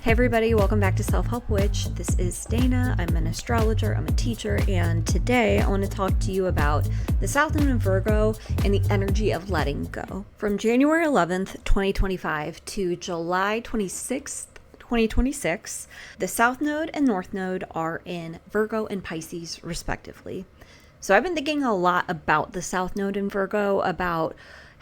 Hey everybody, welcome back to Self-Help Witch. This is Dana. I'm an astrologer, I'm a teacher, and today I want to talk to you about the South Node in Virgo and the energy of letting go. From January 11th, 2025 to July 26th, 2026, the South Node and North Node are in Virgo and Pisces, respectively. So I've been thinking a lot about the South Node in Virgo, about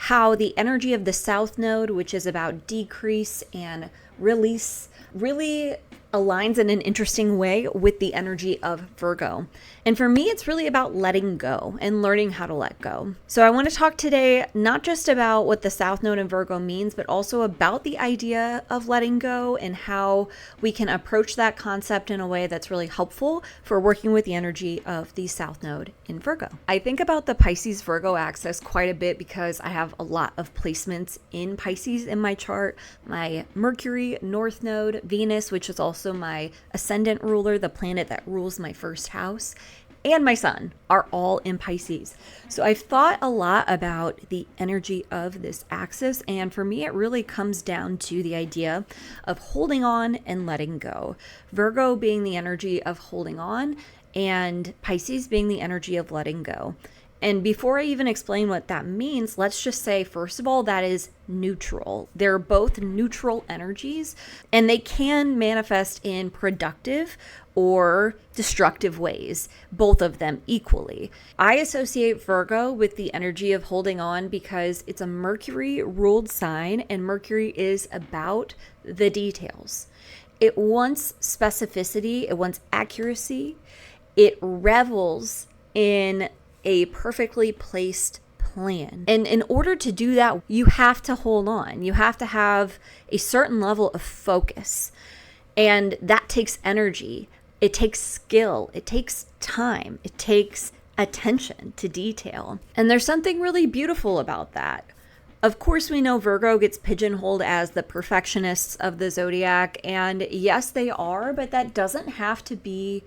how the energy of the South Node, which is about decrease and release, really aligns in an interesting way with the energy of Virgo. And for me, it's really about letting go and learning how to let go. So I want to talk today not just about what the South Node in Virgo means, but also about the idea of letting go and how we can approach that concept in a way that's really helpful for working with the energy of the South Node in Virgo. I think about the Pisces Virgo axis quite a bit because I have a lot of placements in Pisces in my chart. My Mercury, North Node, Venus, which is also my ascendant ruler, the planet that rules my first house, and my sun are all in Pisces. So I've thought a lot about the energy of this axis, and for me it really comes down to the idea of holding on and letting go. Virgo being the energy of holding on and Pisces being the energy of letting go. And before I even explain what that means, let's just say, first of all, that is neutral. They're both neutral energies, and they can manifest in productive or destructive ways, both of them equally. I associate Virgo with the energy of holding on because it's a Mercury-ruled sign, and Mercury is about the details. It wants specificity, it wants accuracy, it revels in a perfectly placed plan. And in order to do that, you have to hold on. You have to have a certain level of focus. And that takes energy. It takes skill. It takes time. It takes attention to detail. And there's something really beautiful about that. Of course, we know Virgo gets pigeonholed as the perfectionists of the zodiac. And yes, they are, but that doesn't have to be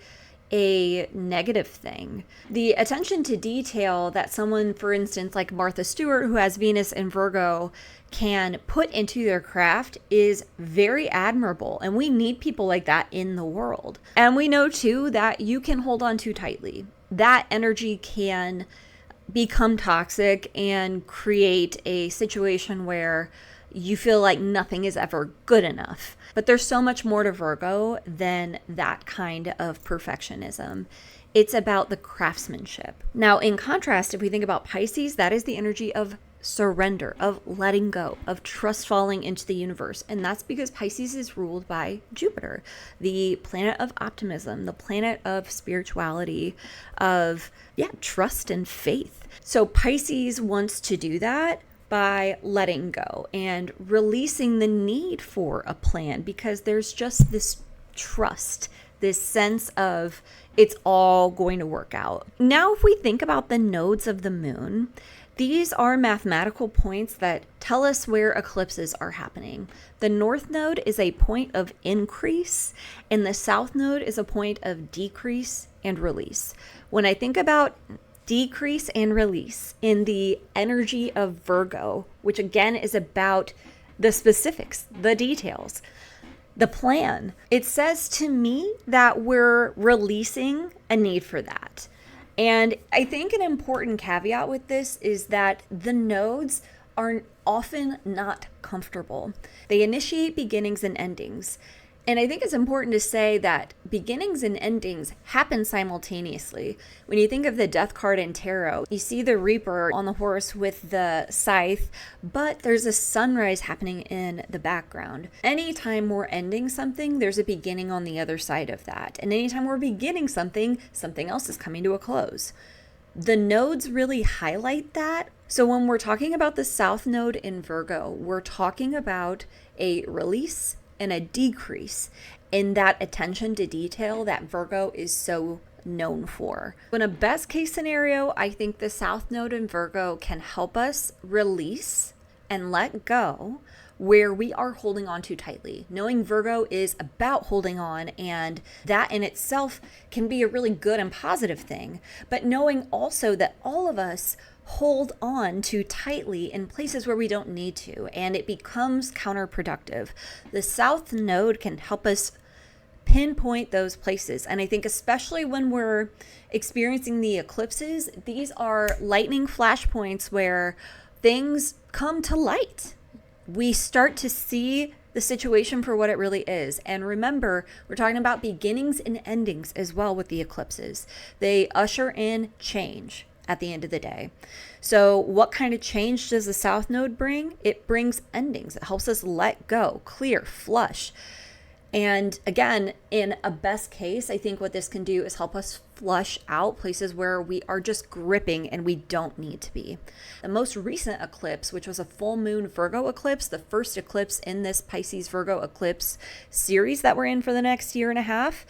a negative thing. The attention to detail that someone, for instance, like Martha Stewart, who has Venus in Virgo, can put into their craft is very admirable. And we need people like that in the world. And we know too that you can hold on too tightly. That energy can become toxic and create a situation where you feel like nothing is ever good enough. But there's so much more to Virgo than that kind of perfectionism. It's about the craftsmanship. Now, in contrast, if we think about Pisces, that is the energy of surrender, of letting go, of trust falling into the universe. And that's because Pisces is ruled by Jupiter, the planet of optimism, the planet of spirituality, of trust and faith. So Pisces wants to do that by letting go and releasing the need for a plan, because there's just this trust, this sense of it's all going to work out. Now, if we think about the nodes of the moon, these are mathematical points that tell us where eclipses are happening. The North Node is a point of increase, and the South Node is a point of decrease and release. When I think about decrease and release in the energy of Virgo, which again is about the specifics, the details, the plan, it says to me that we're releasing a need for that. And I think an important caveat with this is that the nodes are often not comfortable. They initiate beginnings and endings. And I think it's important to say that beginnings and endings happen simultaneously. When you think of the death card in tarot, you see the Reaper on the horse with the scythe, but there's a sunrise happening in the background. Anytime we're ending something, there's a beginning on the other side of that. And anytime we're beginning something, something else is coming to a close. The nodes really highlight that. So when we're talking about the South Node in Virgo, we're talking about a release and a decrease in that attention to detail that Virgo is so known for. In a best case scenario, I think the South Node in Virgo can help us release and let go where we are holding on too tightly. Knowing Virgo is about holding on, and that in itself can be a really good and positive thing. But knowing also that all of us hold on too tightly in places where we don't need to, and it becomes counterproductive. The South Node can help us pinpoint those places. And I think especially when we're experiencing the eclipses, these are lightning flashpoints where things come to light. We start to see the situation for what it really is. And remember, we're talking about beginnings and endings as well with the eclipses. They usher in change at the end of the day. So what kind of change does the South Node bring? It brings endings. It helps us let go, clear, flush. And again, in a best case, I think what this can do is help us flush out places where we are just gripping and we don't need to be. The most recent eclipse, which was a full moon Virgo eclipse, the first eclipse in this Pisces Virgo eclipse series that we're in for the next year and a half,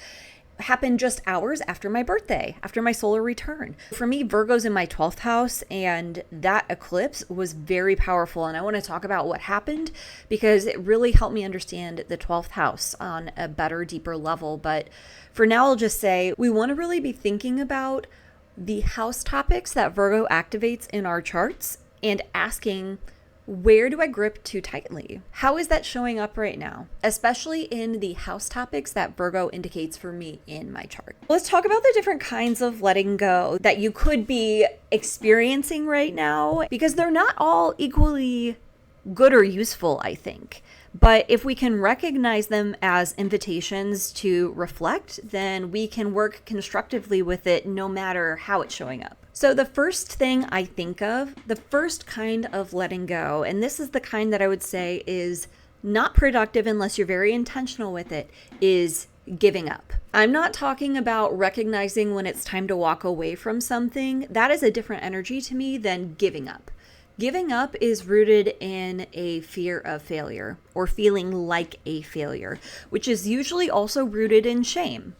happened just hours after my birthday, after my solar return. For me, Virgo's in my 12th house, and that eclipse was very powerful. And I want to talk about what happened because it really helped me understand the 12th house on a better, deeper level. But for now, I'll just say we want to really be thinking about the house topics that Virgo activates in our charts and asking, where do I grip too tightly? How is that showing up right now? Especially in the house topics that Virgo indicates for me in my chart. Let's talk about the different kinds of letting go that you could be experiencing right now, because they're not all equally good or useful, I think. But if we can recognize them as invitations to reflect, then we can work constructively with it no matter how it's showing up. So the first thing I think of, the first kind of letting go, and this is the kind that I would say is not productive unless you're very intentional with it, is giving up. I'm not talking about recognizing when it's time to walk away from something. That is a different energy to me than giving up. Giving up is rooted in a fear of failure or feeling like a failure, which is usually also rooted in shame.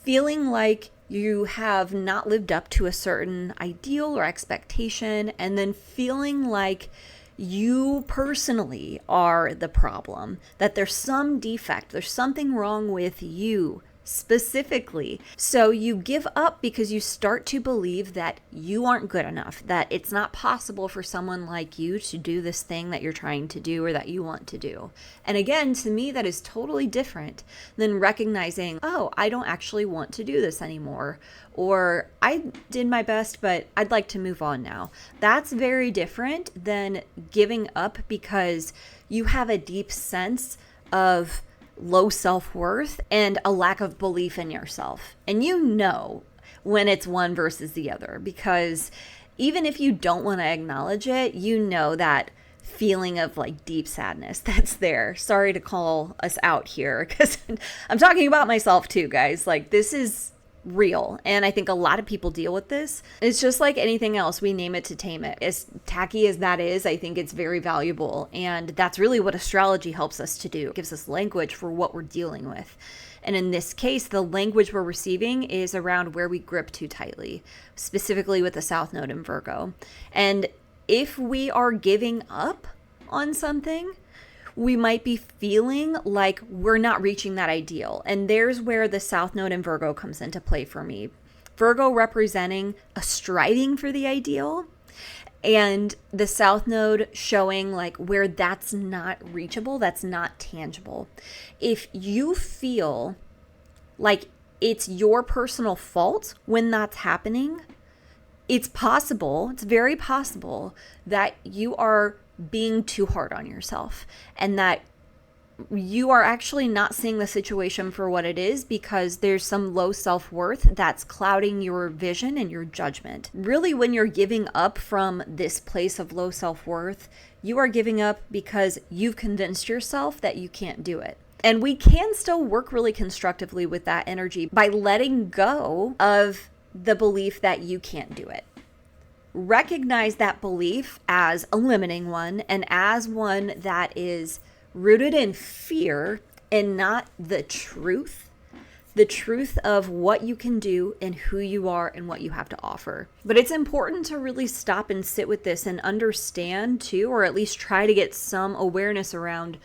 Feeling like you have not lived up to a certain ideal or expectation, and then feeling like you personally are the problem, that there's some defect, there's something wrong with you specifically. So you give up because you start to believe that you aren't good enough, that it's not possible for someone like you to do this thing that you're trying to do or that you want to do. And again, to me, that is totally different than recognizing, oh, I don't actually want to do this anymore, or I did my best, but I'd like to move on now. That's very different than giving up because you have a deep sense of low self-worth and a lack of belief in yourself. And you know when it's one versus the other, because even if you don't want to acknowledge it, you know that feeling of like deep sadness that's there. Sorry to call us out here because I'm talking about myself too, guys. Like, this is real. And I think a lot of people deal with this. It's just like anything else. We name it to tame it. As tacky as that is, I think it's very valuable. And that's really what astrology helps us to do. It gives us language for what we're dealing with. And in this case, the language we're receiving is around where we grip too tightly, specifically with the South Node in Virgo. And if we are giving up on something, we might be feeling like we're not reaching that ideal. And there's where the South Node in Virgo comes into play for me. Virgo representing a striving for the ideal, and the South Node showing like where that's not reachable, that's not tangible. If you feel like it's your personal fault when that's happening, it's possible, it's very possible that you are being too hard on yourself and that you are actually not seeing the situation for what it is because there's some low self-worth that's clouding your vision and your judgment. Really, when you're giving up from this place of low self-worth, you are giving up because you've convinced yourself that you can't do it. And we can still work really constructively with that energy by letting go of the belief that you can't do it. Recognize that belief as a limiting one and as one that is rooted in fear and not the truth of what you can do and who you are and what you have to offer. But it's important to really stop and sit with this and understand too, or at least try to get some awareness around,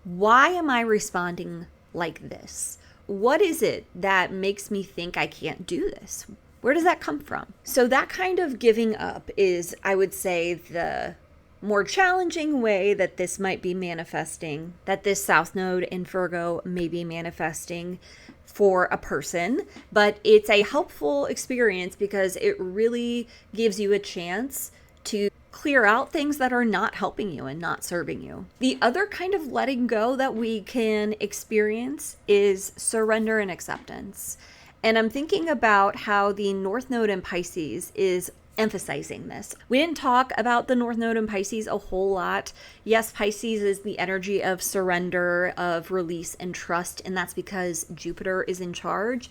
why am I responding like this? What is it that makes me think I can't do this? Where does that come from? So that kind of giving up is, I would say, the more challenging way that this might be manifesting, that this South Node in Virgo may be manifesting for a person. But it's a helpful experience because it really gives you a chance to clear out things that are not helping you and not serving you. The other kind of letting go that we can experience is surrender and acceptance. And I'm thinking about how the North Node in Pisces is emphasizing this. We didn't talk about the North Node in Pisces a whole lot. Yes, Pisces is the energy of surrender, of release and trust, and that's because Jupiter is in charge.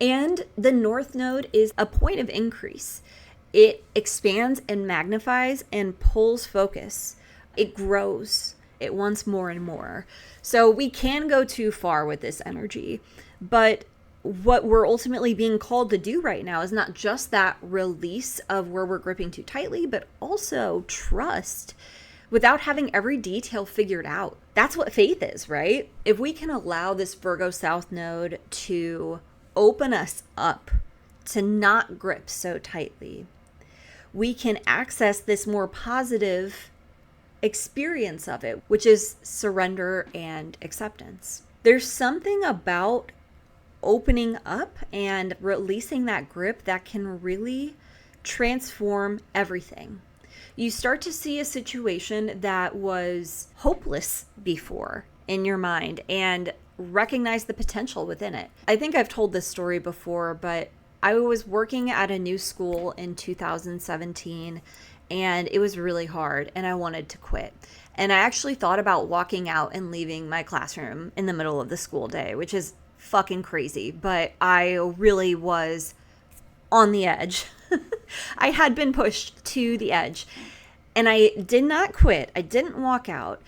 And the North Node is a point of increase. It expands and magnifies and pulls focus. It grows. It wants more and more. So we can go too far with this energy, but what we're ultimately being called to do right now is not just that release of where we're gripping too tightly, but also trust without having every detail figured out. That's what faith is, right? If we can allow this Virgo South Node to open us up, to not grip so tightly, we can access this more positive experience of it, which is surrender and acceptance. There's something about opening up and releasing that grip that can really transform everything. You start to see a situation that was hopeless before in your mind and recognize the potential within it. I think I've told this story before, but I was working at a new school in 2017 and it was really hard and I wanted to quit. And I actually thought about walking out and leaving my classroom in the middle of the school day, which is fucking crazy, but I really was on the edge. I had been pushed to the edge and I did not quit. I didn't walk out.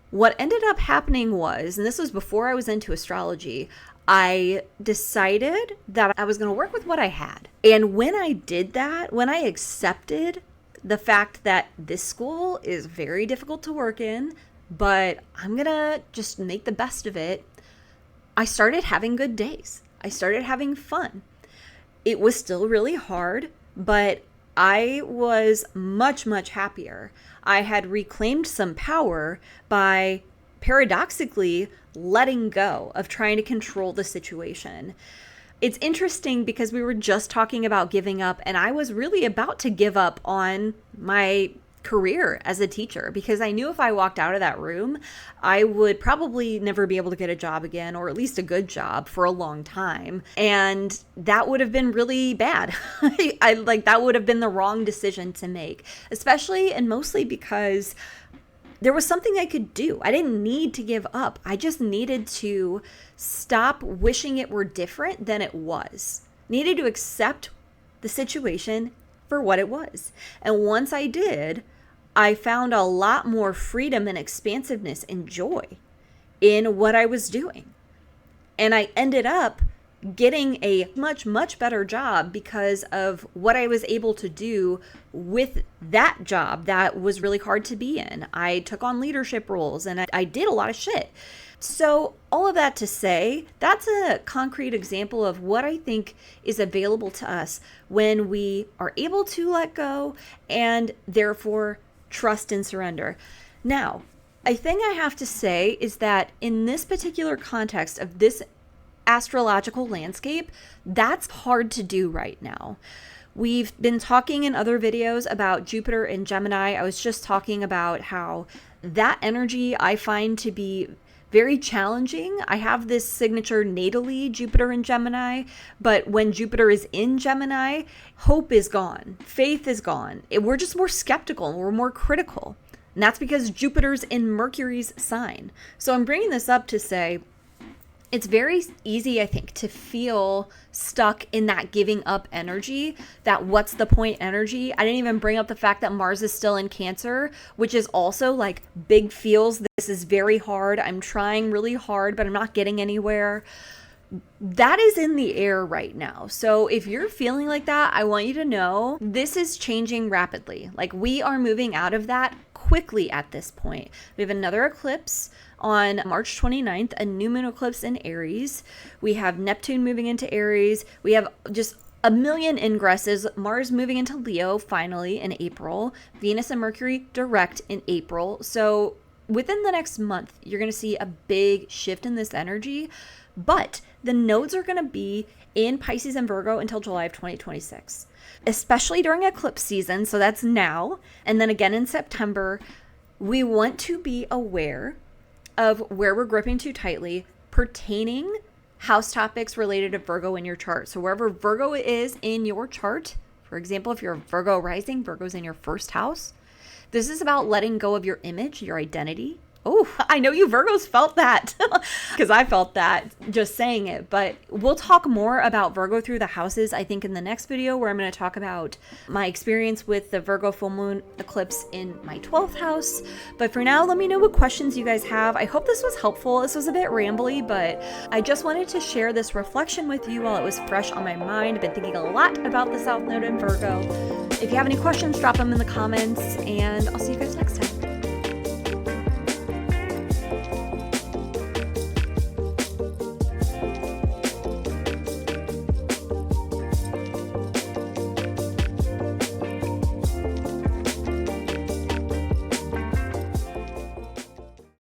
What ended up happening was, and this was before I was into astrology, I decided that I was going to work with what I had. And when I did that, when I accepted the fact that this school is very difficult to work in, but I'm going to just make the best of it, I started having good days. I started having fun. It was still really hard, but I was much, much happier. I had reclaimed some power by paradoxically letting go of trying to control the situation. It's interesting because we were just talking about giving up, and I was really about to give up on my career as a teacher because I knew if I walked out of that room, I would probably never be able to get a job again, or at least a good job for a long time. And that would have been really bad. That would have been the wrong decision to make, especially and mostly because there was something I could do. I didn't need to give up. I just needed to stop wishing it were different than it was. Needed to accept the situation for what it was. And once I did, I found a lot more freedom and expansiveness and joy in what I was doing. And I ended up getting a much, much better job because of what I was able to do with that job that was really hard to be in. I took on leadership roles and I did a lot of shit. So all of that to say, that's a concrete example of what I think is available to us when we are able to let go and therefore trust and surrender. Now, a thing I have to say is that in this particular context of this astrological landscape, that's hard to do right now. We've been talking in other videos about Jupiter and Gemini. I was just talking about how that energy I find to be very challenging. I have this signature natally, Jupiter and Gemini, but when Jupiter is in Gemini, hope is gone. Faith is gone. We're just more skeptical and we're more critical. And that's because Jupiter's in Mercury's sign. So I'm bringing this up to say, it's very easy, I think, to feel stuck in that giving up energy, that what's the point energy. I didn't even bring up the fact that Mars is still in Cancer, which is also like big feels. This is very hard. I'm trying really hard, but I'm not getting anywhere. That is in the air right now. So if you're feeling like that, I want you to know this is changing rapidly. Like we are moving out of that quickly at this point. We have another eclipse on March 29th, a new moon eclipse in Aries. We have Neptune moving into Aries. We have just a million ingresses. Mars moving into Leo finally in April. Venus and Mercury direct in April. So within the next month, you're going to see a big shift in this energy. But the nodes are going to be in Pisces and Virgo until July of 2026, especially during eclipse season. So that's now. And then again in September. We want to be aware of where we're gripping too tightly pertaining house topics related to Virgo in your chart. So wherever Virgo is in your chart, for example, if you're a Virgo rising, Virgo's in your first house. This is about letting go of your image, your identity. Oh, I know you Virgos felt that because I felt that just saying it. But we'll talk more about Virgo through the houses, I think, in the next video, where I'm going to talk about my experience with the Virgo full moon eclipse in my 12th house. But for now, let me know what questions you guys have. I hope this was helpful. This was a bit rambly, but I just wanted to share this reflection with you while it was fresh on my mind. I've been thinking a lot about the South Node in Virgo. If you have any questions, drop them in the comments, and I'll see you guys next time.